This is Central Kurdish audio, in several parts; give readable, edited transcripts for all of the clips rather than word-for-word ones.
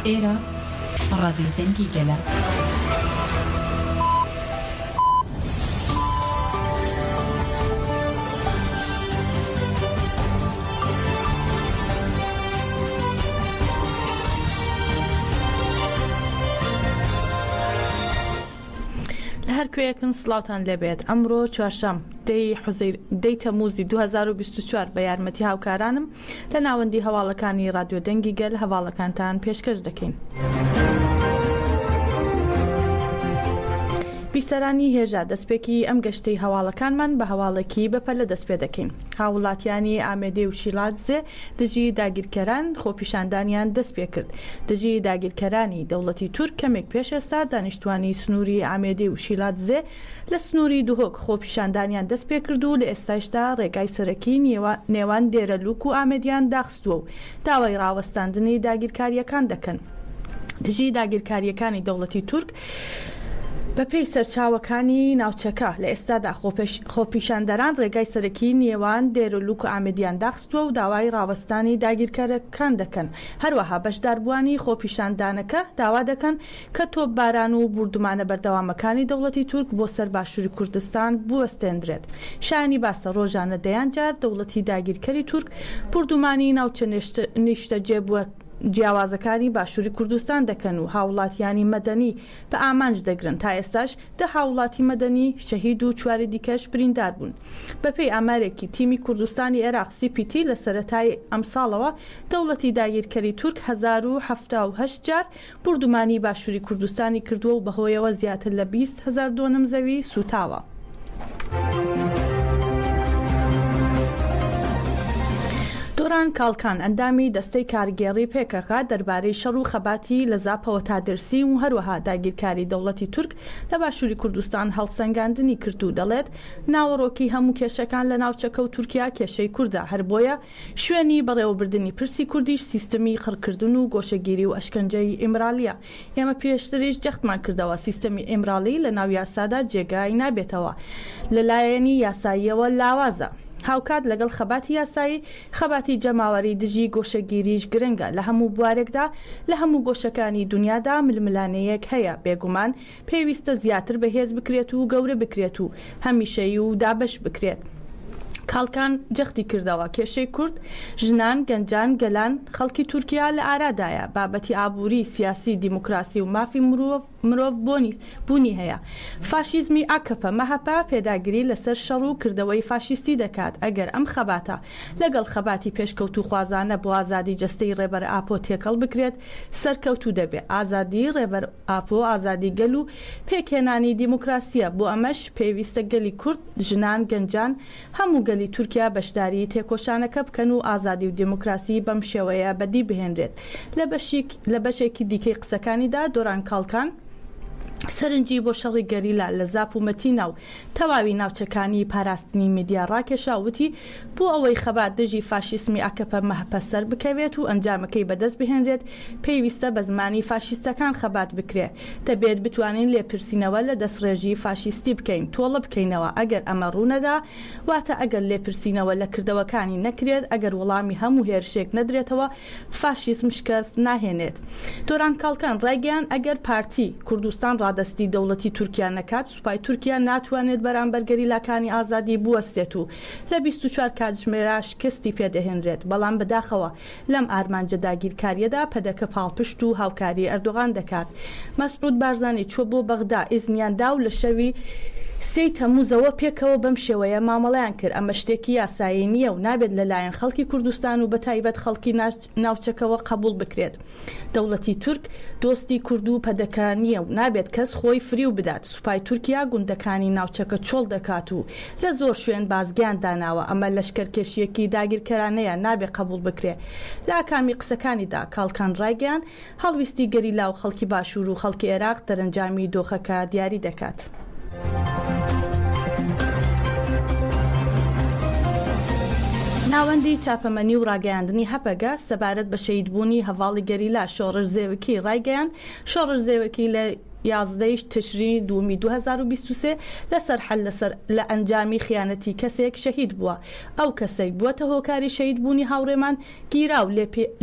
ئێرە ڕادیۆ دەنگی گەلە. هەر کوێیەکن سڵاوتان لێبێت. ئەمڕۆ چوارشەم دەی تەمووزی 2024 بە یارمەتی هاوکارانم لە ناوەندی هەواڵەکانی رادیۆ دەنگی گەل هەواڵەکانتان پێشکەش دەکەین. بیسەرانی هێژە دەستپێکی ئەم گەشتەی هەواڵەکانمان بە هەواڵێکی بەپەلە دەست پێ دەکەین. هاوڵاتیانی ئامێدێ و شیلاتزێ دژی داگیرکەران خۆپیشاندانیان دەست پێ کرد. دژی داگیرکەرانی دەوڵەتی تورک کەمێک پێش ئێستا دانیشتوانی سنووری ئامێدێ و شیلاتزێ لە سنووری دوهۆک خۆپیشاندانیان دەست پێ کرد و لە ئێستاشدا ڕێگای سەرەکی نێوان دێرەلووک و ئامێدیان داخستووە و داوای ڕاوەستاندنی داگیرکاریەکان دەکەن. دژی داگیرکاریەکانی دەوڵەتی تورک بەپێی سەرچاوەکانی ناوچەکە لە ئێستادا خۆپیشاندەران ڕێگای سەرەکی نێوان دێرەلووک و ئامێدیان داخستووە و داوای ڕاوەستانی داگیرکارەکان دەکەن. هەروەها بەشداربووانی خۆپیشاندانەکە داوا دەکەن کە تۆپباران و بوردومانە بەردەوامەکانی دەوڵەتی تورک بۆ سەر باشووری کوردستان بوەستێنرێت. شایانی باسە ڕۆژانە دەیان جار دەوڵەتی داگیرکەری تورک بوردومانی ناوچە نیشتەجێ بووە جیاوازەکانی باشووری کوردستان دەکەن و هاوڵاتیانی مەدەنی بە ئامانج دەگرن. تا ئێستاش دە هاوڵاتی مەدەنی شەهید و چواری دیکەش بریندار بوون. بەپێی ئامارێکی تیمی کوردستانی عێراق CPT لە سەرەتای ئەم ساڵەوە دەوڵەتی داگیرکەری تورک 1078 جار بوردومانی باشووری کوردستانی کردووە و بەهۆیەوە زیاتر لە 20,000 دۆنم زەوی سوتاوە. دۆران کاڵکان ئەندامی دەستەی کارگێڕی پێکەکە دەربارەی شەڕ و خەباتی لە زاپەوە تا دەرسی و هەروەها داگیرکاری دەوڵەتی تورک لە باشووری کوردستان هەڵسەنگاندنی کرد و دەڵێت ناوەڕۆکی هەموو کێشەکان لە ناوچەکە و تورکیا کێشەی کووردە. هەر بۆیە شوێنی بەڕێوەبردننی پرسی کوردیش سیستەمی خڕکردن و گۆشەگیری و ئەشکەنجەی ئیمرالیە. ئێمە پێشتریش جەختمان کردەوە سیستەمی ئیمرالی لە ناو یاسادا جێگای نابێتەوە، لەلایەنی یاساییەوە لاوازە. هاوکات لەگەڵ خەباتی یاسایی خەباتی جەماوەری دژی گۆشەگیریش گرنگە. لە هەموو بوارێکدا لە هەموو گۆشەکانی دنیادا ململانەیەک هەیە. بێگومان پێویستە زیاتر بەهێز بکرێت و گەورە بکرێت و هەمیشەی و دابش بکرێت. کاڵکان جەختی کردەوە کێشەی کورد، ژنان، گەنجان، گەلان خەڵکی تورکیا لە ئارادایە. بابەتی ئابووری، سیاسی، دیموکراسی و مافی مرۆڤ بوونی هەیە. فاشیزمی ئاکەپە مەهەپا پێداگیری لەسەر شەڕ و کردەوەی فاشیستی دەکات. ئەگەر ئەم خەباتە لەگەڵ خەباتی پێشکەوت و خوازانە بۆ ئازادی جەستەی ڕێبەر ئاپۆ تێکەڵ بکرێت سەرکەوتوو دەبێت. ئازادی ڕێبەر ئاپۆ ئازادی گەل و پێکێنانی دیموکراسیە. بۆ ئەمەش پێویستە گەلی کورد، ژنان، گەنجان هەموو گەلی تورکیا بەشداری تێکۆشانەکە بکەن و ئازادی و دیموکراسی بەم شێوەیە بەدی بهێنرێت. لە بەشێکی دیکەی قسەکانیدا دۆران کاڵکان سەرنجی بۆ شەڕی گەریلا لە زاپ و مەتینە و تەواوی ناوچەکانی پاراستنی میدیا ڕاکێشاوتی بۆ ئەوەی خەبات دژی فاشیسمی ئاکەپە مەهەپە سەر بکەوێت و ئەنجامەکەی بەدەست بهێنرێت پێویستە بە زمانی فاشیستەکان خەبات بکرێ. دەبێت بتوانین لێپرسینەوە لە دەستڕێژی فاشیستی بکەین، تۆڵە بکەینەوە. ئەگەر ئەمە ڕوونەدا واتە ئەگەر لێپرسینەوە لە کردەوەکانی نەکرێت، ئەگەر وەڵامی هەموو هێرشێک نەدرێتەوە فاشیسم شکست ناهێنێت. دۆران کاڵکان ڕایگەیان ئەگەر پارتی کوردستان دەستی دەوڵەتی تورکیا نەکات، سوپای تورکیا ناتوانێت بەرامبەر گەریلاکانی ئازادی بوەستێت و لە 24 کاتژمێرا شکستی پێدەهێنرێت. بەڵام بەداخەوە لەم ئارمانجە داگیرکاریەدا پەدەکە پاڵپشت و هاوکاری ئەردۆغان دەکات. مەسعود بارزانی چوە بۆ بەغدا، ئیزنیاندا و لە شەوی 3 تەمووزەوە پێکەوە بەم شێوەیە مامەڵەیان کرد. ئەمە شتێکی یاسایی نییە و نابێت لەلایەن خەڵکی کوردستان و بەتایبەت خەڵکی ناوچەکەوە قبول بکرێت. دەوڵەتی تورک دۆستی کورد و پەدەکە نییە و نابێت کەس خۆی فریو بدات. سوپای تورکیا گوندەکانی ناوچەکە چۆڵ دەکات و لە زۆر شوێن بازگیان داناوە. ئەمە لەشکەرکێشیەکی داگیرکەرانەیە نابێت قبول بکرێت. لە ئاکامی قسەکانیدا کاڵکان ڕایگەیان هەڵویستی گەریلا و خەڵکی باشوور و خەڵکی عێراق دەرەنجامی دۆخەکە دیاری دەکات. ناوەندی چاپەمەنی و ڕاگەیاندنی هەپەگە سەبارەت بە شەیدبوونی هەواڵی گەریلا شۆڕژ زێوەکی ڕایگەیان شۆڕژ زێوەکی لە 11 تشرینی دومی 2023 لەسەر حەل لە ئەنجامی خیانەتی کەسێک شەهید بووە. ئەو کەسێک بووەتە هۆکاری شەهیدبوونی هاوڕێمان گیرا و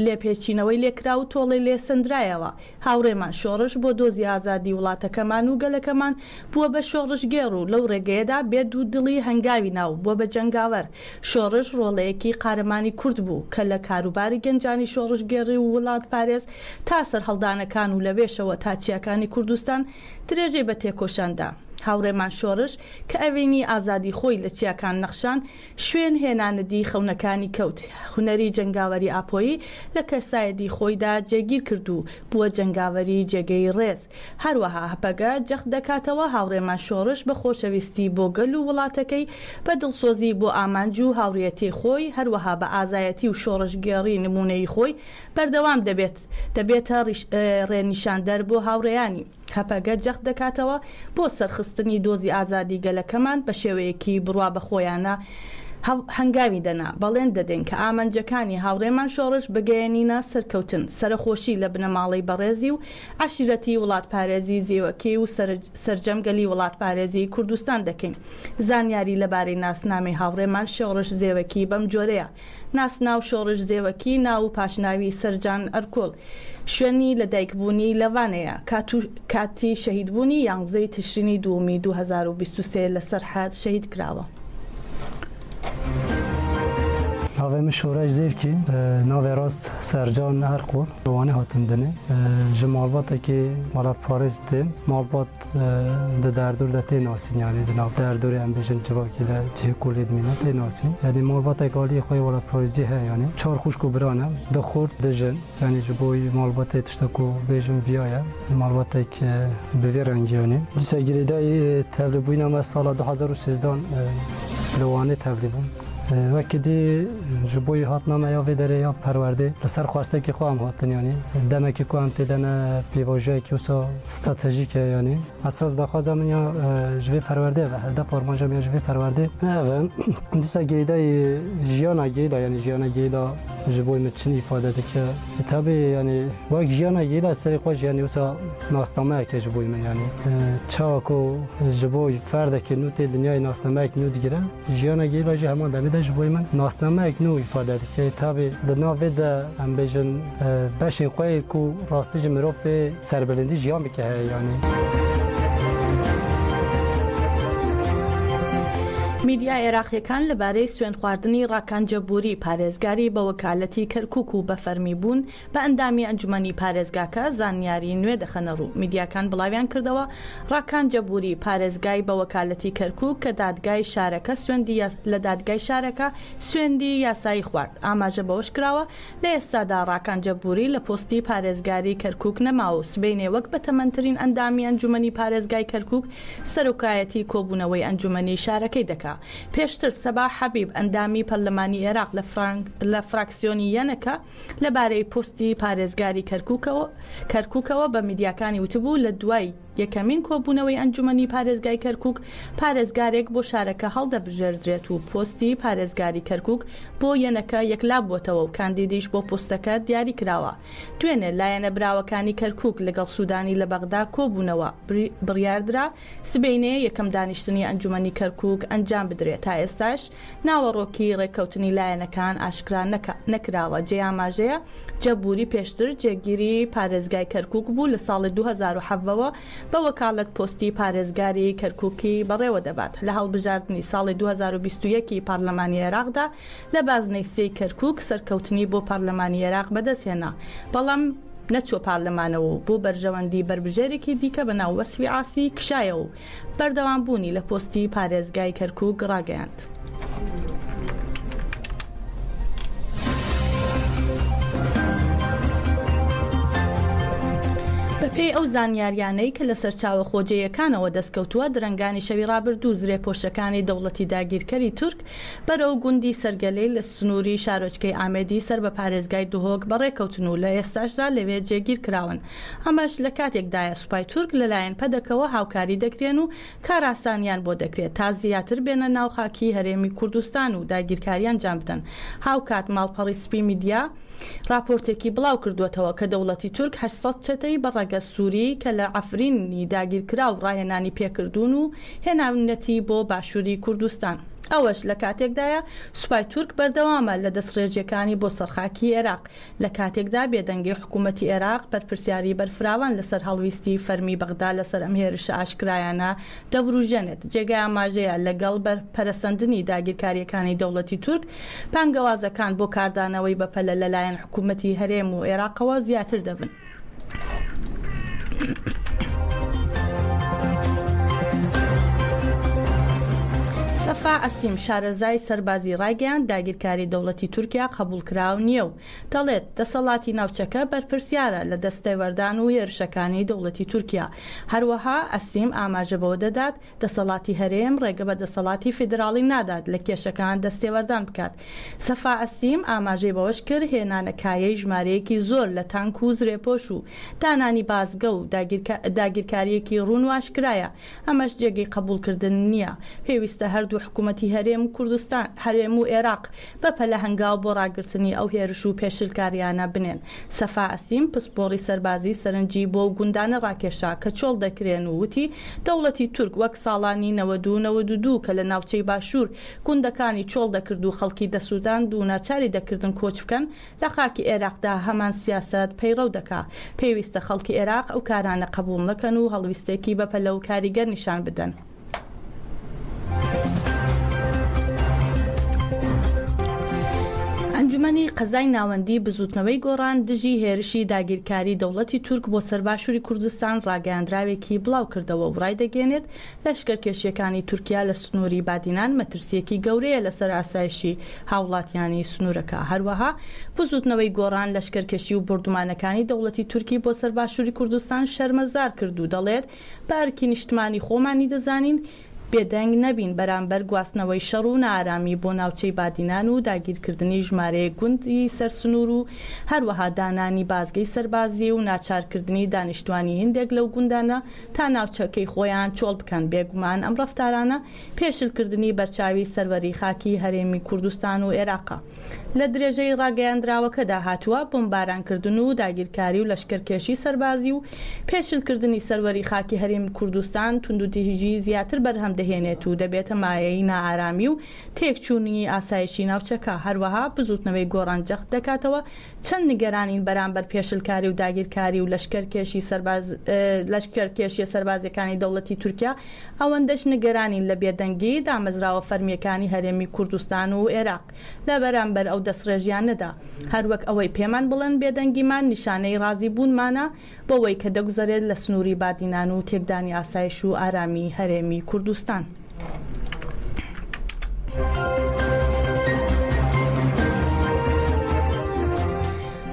لێپێچینەوەی لێکرا و تۆڵی لێسەندرایەوە. هاوڕێمان شۆڕش بۆ دۆزی ئازادی وڵاتەکەمان و گەلەکەمان بووە بە شۆڕشگێڕ و لەو ڕێگەیەدا بێت و دڵی هەنگاوی ناو بووە بە جەنگاوەر. شۆڕش ڕۆڵەیەکی قارەمانی کورد بوو کە لە کاروباری گەنجانی شۆڕشگێڕی و وڵات پارێز تا سەر هەڵدانەکان و لەوێشەوە تا چیاکانی کوردستان درێژەی بە تێکۆشاندا. هاوڕێمان شۆڕش کە ئەوێنی ئازادی خۆی لە چیاکان نەخشان شوێن هێنانەدی خەونەکانی کەوت. هونەری جەنگاوەری ئاپۆیی لە کەسایەتی خۆیدا جێگیر کرد و بووە جەنگاوەری جێگەی ڕێز. هەروەها هەپەگە جەخت دەکاتەوە هاوڕێمان شۆڕش بە خۆشەویستی بۆ گەل و وڵاتەکەی بە دڵسۆزی بۆ ئامانج و هاوڕێتی خۆی هەروەها بە ئازایەتی و شۆڕشگێڕی نمونەی خۆی بەردەوام دەبێتە ڕێنیشاندەر بۆ هاوڕێیانی. هەپەگە جەخت دەکاتەوە بۆ سەرخستنی دۆزی ئازادی گەلەکەمان بە شێوەیەکی بڕوا بە خۆیانە هەنگاوی دەنا. بەڵێن دەدەین کە ئامانجەکانی هاوڕێمان شۆڕش بگەیەنینە سەرکەوتن سەرخۆشی لە بنەماڵی بەڕێزی و عەشیرەتی وڵات پارێزی زیوەکەی و سەرجەمگەلی وڵات پارێزی کوردستان دەکەین. زانیاری لەبارەی ناسنامەی هاوڕێمان شۆڕش زێوەکی بەم جۆرەیە. ناسناو شۆڕش زێوەکی ناو و پاشناوی سەرجان ئەرکۆڵ شوێنی لە دایکبوونی لەوانەیە کاتی شەهیدبوونی 11 تشرینی دومی 2023 لە سەرحەد شەهید کراوە. ناوێ من شۆڕش زێڤکی ناوێ ڕاست سەرجان ئەرقۆڵ وانێ هاتم دنێ ji malbatekê mala Parêz têm malbat di derdor de tê nasîn yanî di nav derdorê em bêjin civakî de cihêkolê dimîne tê nasîn yanî malbatek aliyê xwe wala Parêzî heye yanî çar xuşk û biran e di xurt dijin yanî ji bo malbatê tiştek ku bêjin viya ye malbatek bi vê rengî yanî dîsa girêdayê tevlîbûyîna me sala 2016 li Wanê tevlîbûn وەکی دی ji bo hatnameya vê derê ya perwerdê li ser xwastekî xwe em hatin yanî demekî ku em tê dene pêvajiyekî wisa stratejîk e yanî esas daxwaza min ya ji vê perwerdê ve hevdeh parmaja min ya ji vê perwerdê ev e dîsa gêdayê jiyana gêla yanî jiyana gêla ji bo min çin îfade dike tabi yanî wek jiyana gêla serê xwe jiyanî wisa nasnameyek e ji bo min yanî çawa ku ji bo ferdekê nû tê dinyayê nasnameyek nû digire jiyana gêla jî heman demê de ji bo min nasnameyek nû îfade dike tabi di nav vê de em bêjin beşên xwe ku rastî ji mirov pê serbilindî jiyan bike heye yanî. میدیا عێراقیەکان لەبارەی سوێن خواردنی ڕاکان جەبوری پارێزگاری بە وەکالەتی کەرکووک و بەفەرمی بوون بە ئەندامی ئەنجومەنی پارێزگاکە زانیاری نوێ دەخەنە ڕوو. میدیاکان بڵاویان کردەوە ڕاکان جەبوری پارێزگای بە وەکالەتی کەرکووک کە دادگای شارەکە لە دادگای شارەکە سوێندی یاسایی خوارد. ئاماژە بەوەش کراوە لە ئێستادا ڕاکان جەبوری لە پۆستی پارێزگاری کەرکووک نەماوە سبەینێ وەک بە تەمەنترین ئەندامی ئەنجومەنی پارێزگای کەرکووک سەرۆکایەتی کۆبوونەوەی ئەنجومەنی شارەکەی دەکات. پێشتر سەبا حەبیب ئەندامی پەرلەمانی عێراق لە فراکسیۆنی یەنەکە لەبارەی پۆستی پارێزگاری کەرکووکەوە بە میدیاکانی وتبوو لە دوای یەکەمین کۆبوونەوەی ئەنجومەنی پارێزگای کەرکووک پارێزگارێک بۆ شارەکە هەڵدەبژێردرێت و پۆستی پارێزگاری کەرکووک بۆ یەنەکە یەکلا بووەتەوە و کاندیدیش بۆ پۆستەکە دیاری کراوە. دوێنێ لایەنە براوەکانی کەرکووک لەگەڵ سوودانی لە بەغدا کۆبوونەوە بڕیاردرا سبەینێ یەکەم دانیشتنی ئەنجومەنی کەرکووک ئەنجام بدرێت. تا ئێستاش ناوەڕۆکی ڕێککەوتنی لایەنەکان ئاشکرا نەکراوە. جێئاماژەیە جەبوری پێشتر جێگیری پارێزگای کەرکووک بوو لە ساڵی 2007ەوە بە وەکالەت پۆستی پارێزگاری کەرکووکی بەڕێوە دەبات. لە هەڵبژاردننی ساڵی 2021 پارلەمانی عێراقدا لە بازنەی سێی کەرکووک سەرکەوتنی بۆ پارلەمانی عێراق بەدەستهێنا بەڵام نەچوە پارلەمانەوە بۆ بەرژەوەندی بربژێرێکی دیکە بە ناو وەسفی عاسی کشایەوە و بەردەوامبوونی لە پۆستی پارێزگای کەرکووک ڕاگەیاند. بەپێی ئەو زانیاریانەی کە لە سەرچاوە خۆجەیەکانەوە دەستکەوتووە درەنگانی شەوی ڕابردوو زرێپۆشەکانی دەوڵەتی داگیرکەری تورک بەرەو گوندی سەرگەلەی لە سنووری شارۆچکەی ئامێدی سەر بە پارێزگای دهۆک بەڕێکەوتن و لە ئێستاشدا لەوێ جێگیر کراون. ئەمەش لە کاتێکدایە سوپای تورک لەلایەن پەدەکەوە هاوکاری دەکرێن و کاراسانیان بۆ دەکرێت تا زیاتر بێنە ناو خاکی هەرێمی کوردستان و داگیرکاریان جام بدەن. هاوکات ماڵپەڕی سپی میدیا راپۆرتێکی بڵاو کردوێتەوە کە دەوڵەتی تورک 800 چەتەی بەڕەگە سووری کە لە عەفرینی داگیرکرا و ڕاهێنانی پێکردوون و هێناونەتی بۆ باشووری کوردستان. ئەوەش لە کاتێکدایە سوپای تورک بەردەوامە لە دەستڕێژیەکانی بۆ سەرخاکی عێراق لە کاتێکدا بێدەنگی حکوومەتی عێراق بەرپرسیاری بەرفراوان لەسەر هەڵویستی فەرمی بەغدا لەسەر ئەم هێرشە ئاشکرایانە دەوروژێنێت. جێگای ئاماژەیە لەگەڵ بەرپەرەسەندنی داگیرکاریەکانی دەوڵەتی تورک پانگەوازەکان بۆ کاردانەوەی بەپەلە لەلایەن حکوومەتی هەرێم و عێراقەوە زیاتر دەبن. سەفا ئەسیم شارەزای سەربازی ڕاگەیان داگیرکاری دەوڵەتی تورکیا قبولکراو نییە و دەڵێت دەسەڵاتی ناوچەکە بەرپرسیارە لە دەستەوەردان و هێرشەکانی دەوڵەتی تورکیا. هەروەها ئەسیم ئاماژە بەوە دەدات دەسەڵاتی هەرێم ڕێگە بە دەسەڵاتی فیدراڵی نادات لە کێشەکان دەستێوەردان بکات. سەفا ئەسیم ئاماژەی بەوەش کرد هێنانەکایەی ژمارەیەکی زۆر لە تانک و زرێپۆش و دانانی بازگە و داگیرکاریەکی ڕوون و ئاشکرایە. ئەمەش جێگەی قبولکردن نییە. پێویستە هەردوو حکوومەتی هەرێم و کوردستان هەرێم و عێراق بەپەلە هەنگاو بۆ ڕاگررتنی ئەو هێرش و پێشلکاریانە بنێن. سەفا ئەسیم پسپۆڕی سەربازی سەرنجی بۆ گوندانە ڕاکێشا کە چۆڵ دەکرێن و وتی دەوڵەتی تورک وەک ساڵانی 92 کە لە ناوچەی باشوور گوندەکانی چۆڵ دەکرد و خەڵکی دەسووداند و ناچاری دەکردن کۆچ بکەن لە خاکی عێراقدا هەمان سیاست پەیڕەو دەکا. پێویستە خەڵکی عێراق ئەو کارانە قبول نەکەن و هەڵویستێکی بەپەلە و کاریگەر نیشان بدەن. ئەنجومەنی قەزای ناوەندی بزوتنەوەی گۆڕان دژی هێرشی داگیرکاری دەوڵەتی تورک بۆ سەرباشووری کوردستان ڕاگەیاندراوێکی بڵاو کردەوە و ڕای دەگەێنێت لەشکرکێشیەکانی تورکیا لە سنووری بادینان مەترسیەکی گەورەیە لەسەر ئاسایشی هاوڵاتیانی سنوورەکە. هەروەها بزوتنەوەی گۆڕان لەشکرکێشی و بردومانەکانی دەوڵەتی تورکی بۆ سەرباشووری کوردستان شەرمەزار کرد و دەڵێت بارکی نیشتمانی خۆمانی دەزانین بێدەنگ نەبین بەرامبەر گواستنەوەی شەڕ و نارامی بۆ ناوچەی بادینان و داگیرکردنی ژمارەیە گوندی سەرسنوور و هەروەها دانانی بازگەی سەربازی و ناچارکردنی دانیشتوانی هندێک لەو گوندانە تا ناوچەکەی خۆیان چۆڵ بکەن. بێگومان ئەم ڕەفتارانە پێشلکردنی بەرچاوی سەروەری خاکی هەرێمی کوردستان و عێراقە. لە درێژەی ڕاگەیاندراوەکەدا هاتووە بۆمبارانکردن و داگیرکاری و لەشکرکێشی سەربازی و پێشلکردنی سەروەری خاکی هەرێمی کوردستان توندوتیژی زیاتر بەرهەم دەهێنێت و دەبێتە مایەی نائارامی و تێکچوونی ئاسایشی ناوچەکە. هەروەها بزوتنەوەی گۆڕان جەخت دەکاتەوە چەند نیگەرانین بەرامبەر پێشلکاری و داگیرکاری و لەشکرکێشی سەربازەکانی دەوڵەتی تورکیا ئەوەندەش نیگەرانین لە بێدەنگی دامەزراوە فەرمیەکانی هەرێمی کوردستان و عێراق لە بەرامبەر ئەو دەستڕێژیانەدا. هەروەک ئەوەی پێمان بڵێن بێدەنگیمان نیشانەی ڕازی بوونمانە بۆەوەی کە دەگوزارێت لە سنووری بادینان و تێکدانی ئاسایش و ئارامی هەرێمی کوردستان.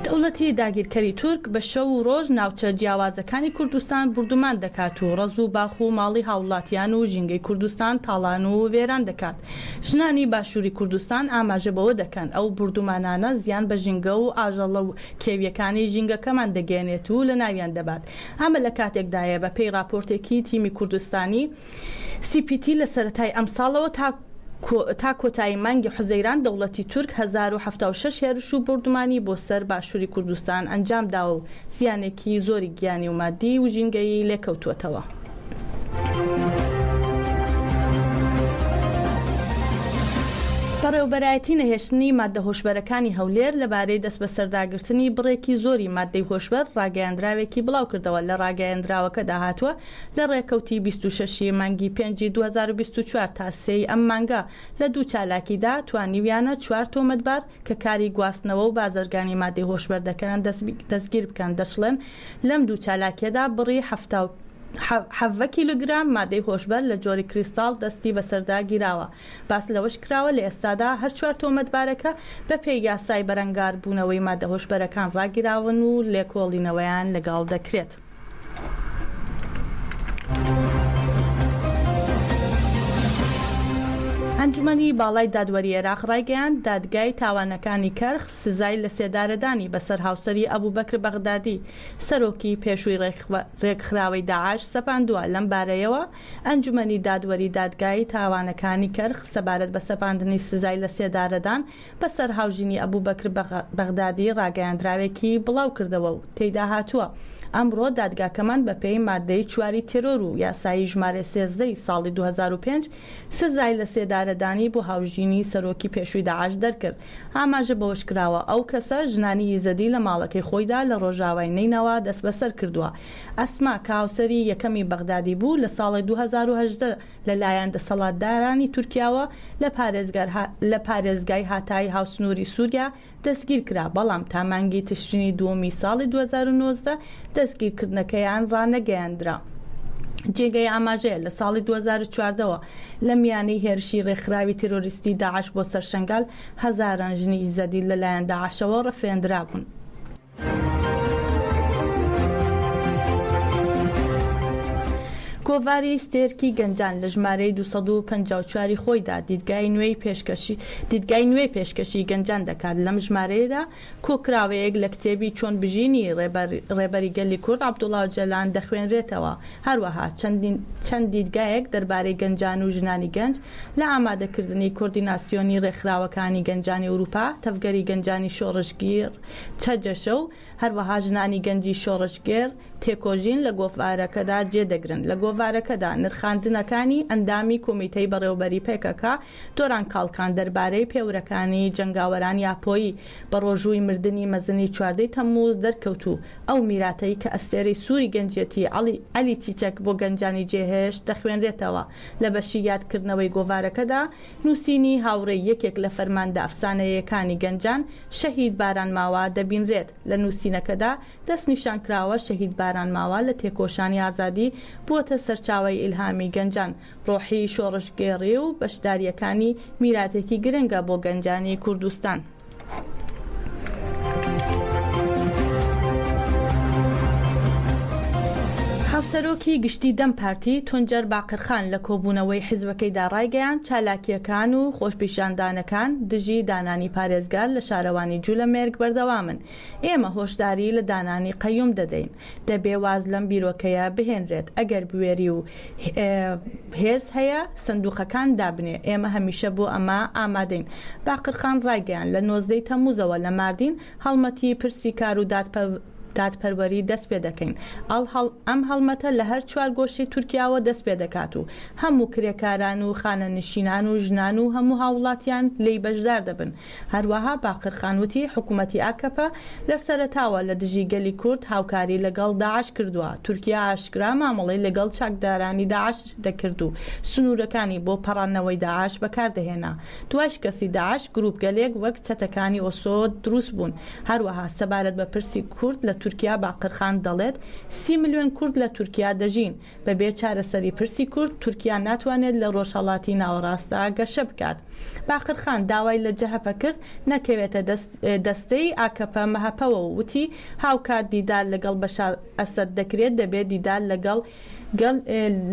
دەوڵەتی داگیرکەری تورک بە شەو و ڕۆژ ناوچە جیاوازەکانی کوردستان بردومان دەکات و ڕەز و باخ و ماڵی هاوڵاتیان و ژینگەی کوردستان تاڵان و وێران دەکات. ژنانی باشووری کوردستان ئاماژە بەوە دەکەن ئەو بردومانانە زیان بە ژینگە و ئاژەڵە و کێویەکانی ژینگەکەمان دەگەێنێت و لە ناویان دەبات. ئەمە لە کاتێکدایە بە پێی راپۆرتێکی تیمی کوردستانی CPT لە سەرەتای ئەم ساڵەوە تا کۆتایی مانگی حوزەیران دەوڵەتی تورک 1076 هێرش و بردومانی بۆ سەر باشووری کوردستان ئەنجام داوە و زیانێکی زۆری گیانی و مادی و ژینگەی لێکەوتووەتەوە. بەڕێوەبەرایەتی نەهێشتنی مادە هۆشبەرەکانی هەولێر لەبارەی دەست بە سەرداگرتنی بڕێکی زۆری مادەی هۆشبەر ڕاگەیاندراوێکی بڵاو کردەوە. لە ڕاگەیاندراوەکەدا هاتووە لە ڕێکەوتی 26 مانگی 5 2024 تا 3 ئەم مانگە لە دوو چالاکیدا توانیویانە 4 تۆمەتبار کە کاری گواستنەوە و بازرگانی مادەی هۆشبەر دەکەن دەستگیر بکەن. دەشڵێن لەم دوو چالاکیەدا بڕی 7 کیلوگرام مادەی هۆشبەر لە جۆری کریستاڵ دەستی بەسەردا گیراوە. باس لەوەش کراوە لە ئێستادا هەر 4 تۆمەتبارەکە بە پێی یاسای بەرەنگار بوونەوەی مادە هۆشبەرەکان ڕاگیراون و لێکۆڵینەوەیان لەگەڵ دەکرێت. ئەنجومەنی باڵای دادوەری عێراق ڕایگەیاند دادگای تاوانەکانی کەرخ سزای لە سێدارەدانی بەسەر هاوسەری ئەبوبەکر بەغدادی سەرۆکی پێشووی ڕێکخراوەی داعش سەپاندووە. لەم بارەیەوە ئەنجومەنی دادوەری دادگای تاوانەکانی کەرخ سەبارەت بە سەپاندنی سزای لە سێدارەدان بەسەر هاوژینی ئەبوبەکر بەغدادی ڕاگەیاندراوێکی بڵاو کردەوە و تێیدا هاتووە ئەمڕۆ دادگاکەمان بە پێی مادەی 4 تێرۆر و یاسایی ژمارە 13 ساڵی 2005 سزای لە سێدارەدانی بۆ هاوژینی سەرۆکی پێشووی داعش دەرکرد. ئاماژە بەوەش کراوە ئەو کەسە ژنانی یزدی لە ماڵەکەی خۆیدا لە ڕۆژاوای نینەوە دەست بەسەر کردووە. ئەسما کە هاوسەری یەکەمی بەغدادی بوو لە ساڵی 2018 لەلایەن دەسەڵاتدارانی تورکیاوە لە پارێزگای هاتای هاوسنووری سووریا دەستگیر کرا، بەڵام تا مانگی تشرینی دووەمی ساڵی 2019 دەستگیرکردنەکەیان ڕانەگەیاندرا. جێگەی ئاماژەیە لە ساڵی 2014ەوە لە میانەی هێرشی ڕێکخراوی تیرۆریستی داعش بۆ سەرشەنگال هەزاران ژنی ئیزەدی لەلایەن داعشەوە ڕەفێندرا بوون. کۆڤاری ستێرکی گەنجان لە ژمارەی 254 خۆیدا دیدگای نوێی پێشکەشی گەنجان دەکات. لەم ژمارەیەدا کۆکراوەیەک لە کتێبی چۆن بژینی ڕێبەری گەلی کورد عەبدوڵڵا ئۆجەلان دەخوێنرێتەوە. هەروەها چەند دیدگایەک دەربارەی گەنجان و ژنانی گەنج لە ئامادەکردنی کۆردیناسیۆنی ڕێکخراوەکانی گەنجانی ئەوروپا، تەفگەری گەنجانی شۆڕشگیر چەجەشە و هەروەها ژنانی گەنجی شۆڕشگێر تێکۆژین لە گۆڤارەکەدا جێدەگرن. لە گۆڤارەکەدا نرخاندنەکانی ئەندامی کۆمیتەی بەڕێوەبەری پێکەکە دۆران کاڵکان دەربارەی پێورەکانی جەنگاوەران یاپۆیی بە ڕۆژووی مردنی مەزنی 14 تەمموز دەرکەوتو. ئەو میراتەی کە ئەستێرەی سووری گەنجێتی عەلی چیچەک بۆ گەنجانی جێهێشت دەخوێنرێتەوە. لە بەشی یادکردنەوەی گۆڤارەکەدا نووسینی هاوڕێی یەکێک لە فەرماندە ئەفسانەیەکانی گەنجان شەهید باران ماوە دەبینرێت. لە نووسینەکەدا دەست نیشانکراوە شەهید باران ماوە لە تێکۆشانی ئازادی بووەتە سەرچاوی ئیلهامی گەنجان، ڕۆحی شۆڕشگێڕی و بەشداریەکانی میراتێکی گرنگە بۆ گەنجانی کوردستان. هاوسەرۆکی گشتی دەم پارتی تونجەر باقرخان لە کۆبوونەوەی حیزبەکەیدا ڕایگەیاند چالاکیەکان و خۆشپیشاندانەکان دژی دانانی پارێزگار لە شارەوانی جوولەمێرگ بەردەوامن. ئێمە هۆشداری لە دانانی قەیوم دەدەین، دەبێ واز لەم بیرۆکەیە بهێنرێت. ئەگەر بوێری و هێز هەیە سندوقەکان دابنێ، ئێمە هەمیشە بۆ ئەمە ئامادەین. باقرخان ڕایگەیاند لە 19 تەمموزەوە لە ماردین هەڵمەتی پرسی کار و دادپەروەری دەست پێ دەکەین. ئەم هەڵمەتە لە هەر چوار گۆشەی تورکیاوە دەست پێ دەکات و هەموو کرێکاران و خانەنشینان و ژنان و هەموو هاوڵاتیان لی بەشدار دەبن. هەروەها باقرخانوتی حکوومەتی ئاکەپە لە سەرەتاوە لە دژی گەلی کورد هاوکاری لەگەڵ داعش کردووە. تورکیا ئاشکرا مامەڵەی لەگەڵ چاکدارانی داعش دەکرد و سنوورەکانی بۆ پەڕاندنەوەی داعش بەکاردەهێنا. دوای شکستی داعش گروپ گەلێک وەک چەتەکانی ئۆسۆ دروست بوون. هەروەها سەبارەت بە پرسی کورد لە تورکیا باقرخان دەڵێت 30 ملیۆن کورد لە تورکیا دەژین. بەبێ چارەسەری پرسی کورد تورکیا ناتوانێت لە ڕۆژهەڵاتی ناوەڕاستە گەشە بکات. باقرخان داوای لە جەهەپە کرد نەکەوێتە دەستەی ئاکەپە مەهەپەوە و وتی هاوکات دیدار لەگەڵ بەشار ئەسەد دەکرێت، دەبێت دیدار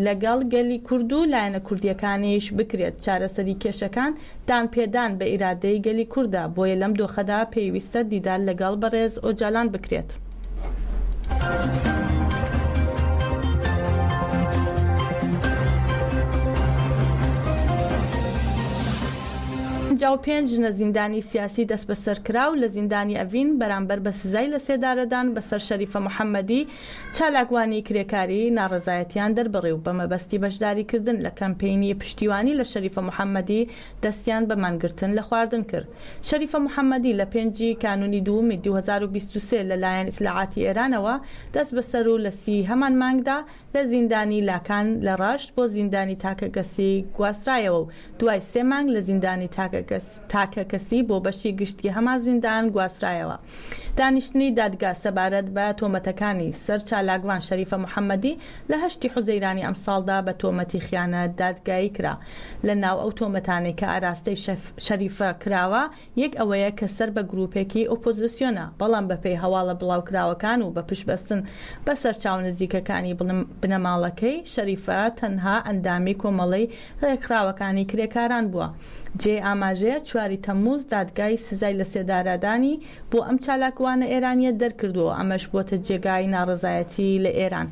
لەگەڵ گەلی کورد و لایەنە کوردیەکانیش بکرێت. چارەسەری کێشەکان دان پێدان بە ئیرادەی گەلی کووردە، بۆیە لەم دۆخەدا پێویستە دیدار لەگەڵ بەڕێز ئۆجەلان بکرێت. جاو 5 ژنە زیندانی سیاسی دەست بەسەر کرا و لە زیندانی ئەڤین بەرامبەر بە سزای لە سێدارەدان بەسەر شەریفە محەممەدی چالاکوانی کرێکاری ناڕزایەتیان دەربڕێ و بە مەبەستی بەشداریکردن لە کەمپینی پشتیوانی لە شەریفە محەممەدی دەستیان بە مانگرتن لە خواردن کرد. شەریفە محەممەدی لە 5 کانونی 2023 لەلایەن ئیتلاعاتی ئێرانەوە دەست بەسەر و لە 30 هەمان مانگدا لە زیندانی لاکان لە ڕاشت بۆ زیندانی تاکەگەسی گواسترایەوە و دوای 3 مانگ لە زیندانی تاکەکەسی بۆ بەشی گشتی هەما زیندان گواسترایەوە. دانیشتنی دادگا سەبارەت بە تۆمەتەکانی سەر چالاکوان شەریفە محەممەدی لە 8 حوزەیرانی ئەم ساڵدا بە تۆمەتی خیانەت دادگایی کرا. لە ناو ئەو تۆمەتانەی کە ئاراستەی شەریفە کراوە یەک ئەوەیە کە سەر بە گروپێکی ئۆپۆزیسیۆنە، بەڵام بەپێی هەواڵە بڵاوکراوەکان و بە پشبەستن بە سەرچاو نزیکەکانی بنەماڵەکەی شەریفە تەنها ئەندامی کۆمەڵی ڕێکخراوەکانی کرێکاران بووە. جێ ئاماژەیە 4 تەمموز دادگای سزای لە سێدارادانی بۆ ئەم چالاکوانە ئێرانیە دەرکردووە، ئەمەش بۆتە جێگای ناڕزایەتی لە ئێران.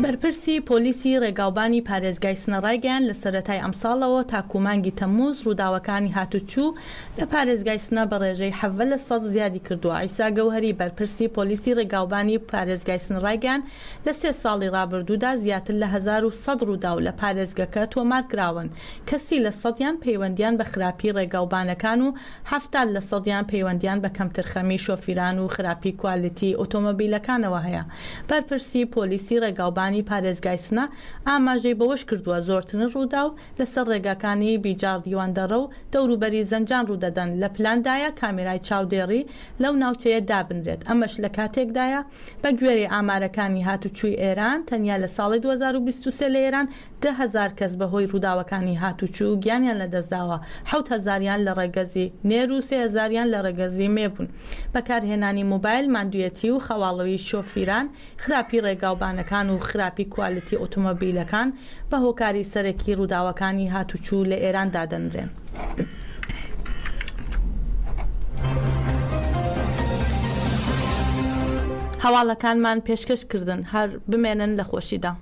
بەرپرسی پۆلیسی ڕێگاوبانی پارێزگای سنەڕایگەیان لە سەرەتای ئەمساڵەوە تا کومانگی تەمموز ڕووداوەکانی هاتوچوو لە پارێزگای سنە بە ڕێژەی 7% زیادی کردووە. عیسا گەوهەری بەرپرسی پۆلیسی ڕێگاوبانی پارێزگای سنەڕایگەیان لە 3 ساڵی ڕابردوودا زیاتر لە 1100 ڕوودا و لە پارێزگەکە تۆمارکراون. کەسی لە 100یان پەیوەندیان بە خراپی ڕێگاوبانەکان و 70% پەیوەندیان بە کەمترخەمی شۆفیران و خراپی کوالیتی ئۆتۆمۆبیلەکانەوە هەیە. بەرپرسی پۆلیسی ڕێگاوبانی پارێزگای سنە ئاماژەی بەوەش کردووە زۆرترین ڕوودا و لەسەر ڕێگاکانی بیجار دیواندەڕە و دەوروبەری زەنجان ڕوودەدەن. لە پلاندایە کامێرای چاودێڕی لەو ناوچەیە دابنرێت. ئەمەش لە کاتێکدایە بە گوێرەی ئامارەکانی هاتوچووی ئێران تەنیا لە ساڵی 2023 لە ئێران 10,000 کەس بەهۆی ڕووداوەکانی هاتوچوو گیانیان لەدەستداوە، 7,000یان لە ڕێگەزی نێر و 3,000یان لە ڕێگەزی مێبوون. بەکارهێنانی موبایل، ماندوویەتی و خەواڵەوەی شۆفیران، خراپی ڕێگاوبانەکان و خراپی کوالیتی ئۆتۆمۆبیلەکان بە هۆکاری سەرەکی ڕووداوەکانی هاتوچوو لە ئێران دادەنرێن. هەواڵەکانمان پێشکەشکردن هەر بمێنن لە خۆشیدا.